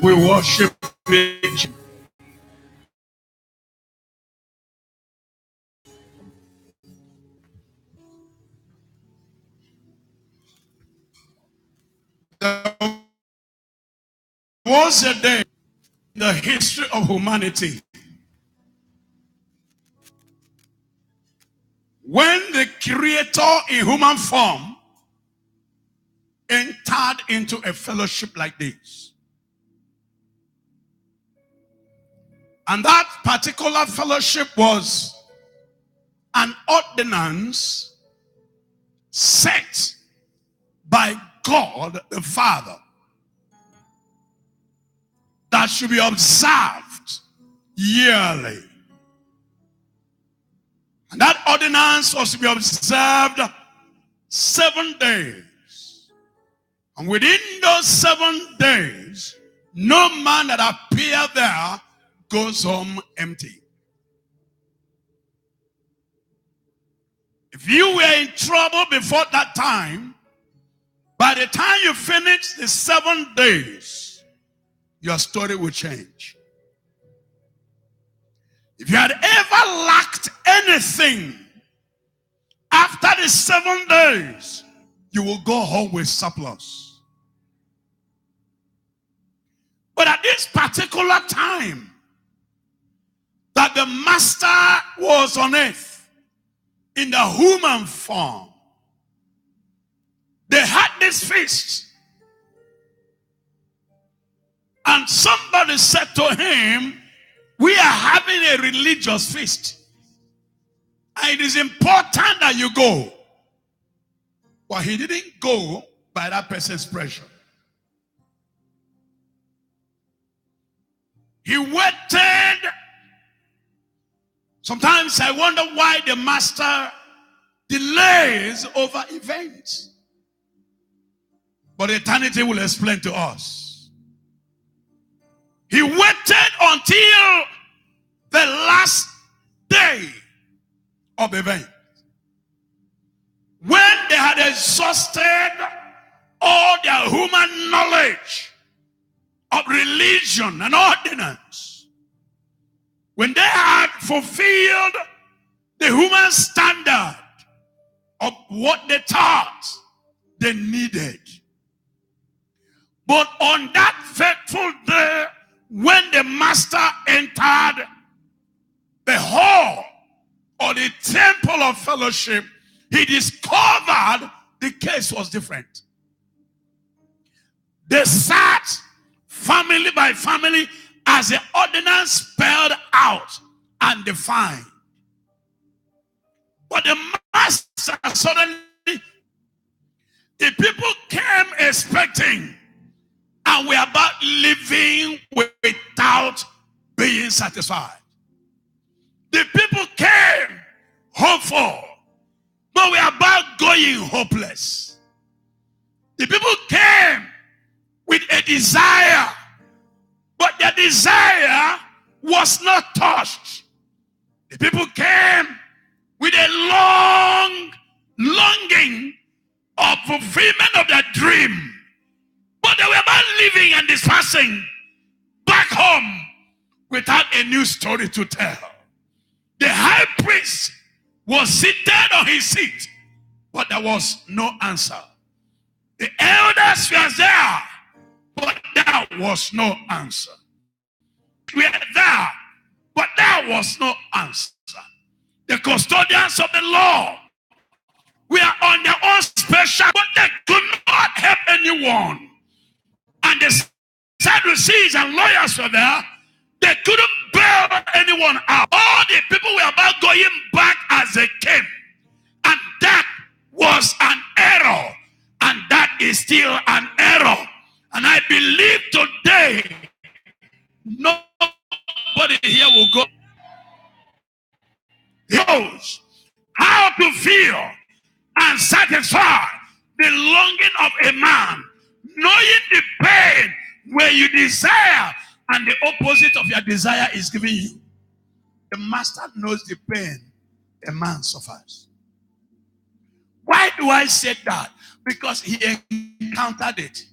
We worship it. There was a day in the history of humanity when the Creator in human form entered into a fellowship like this. And that particular fellowship was an ordinance set by God the Father that should be observed yearly. And that ordinance was to be observed 7 days. And within those 7 days, no man that appeared there goes home empty. If you were in trouble before that time, by the time you finish the 7 days, your story will change. If you had ever lacked anything, after the 7 days, you will go home with surplus. But at this particular time, that the master was on earth in the human form, they had this feast. And somebody said to him, we are having a religious feast. And it is important that you go. But he didn't go by that person's pressure. He waited. Sometimes I wonder why the master delays over events. But eternity will explain to us. He waited until the last day of the event, when they had exhausted all their human knowledge of religion and ordinance, when they had fulfilled the human standard of what they thought they needed. But on that fateful day, when the master entered the hall or the temple of fellowship, he discovered the case was different. They sat family by family as the ordinance spelled out and defined. But the master suddenly, the people came expecting, and we are about living without being satisfied. The people came hopeful, but we are about going hopeless. The people came with a desire, but their desire was not touched. The people came with a longing of fulfillment of their dream. But they were about living and dispersing back home without a new story to tell. The high priest was seated on his seat, but there was no answer. The elders were there, but there was no answer. We are there, but there was no answer. The custodians of the law were on their own special, but they could not help anyone. And the Sadducees and lawyers were there. They couldn't bail anyone out. All the people were about going back as they came. And that was an error. And that is still an error. And I believe today, nobody here will go. He knows how to feel and satisfy the longing of a man, knowing the pain where you desire and the opposite of your desire is given you. The master knows the pain a man suffers. Why do I say that? Because he encountered it.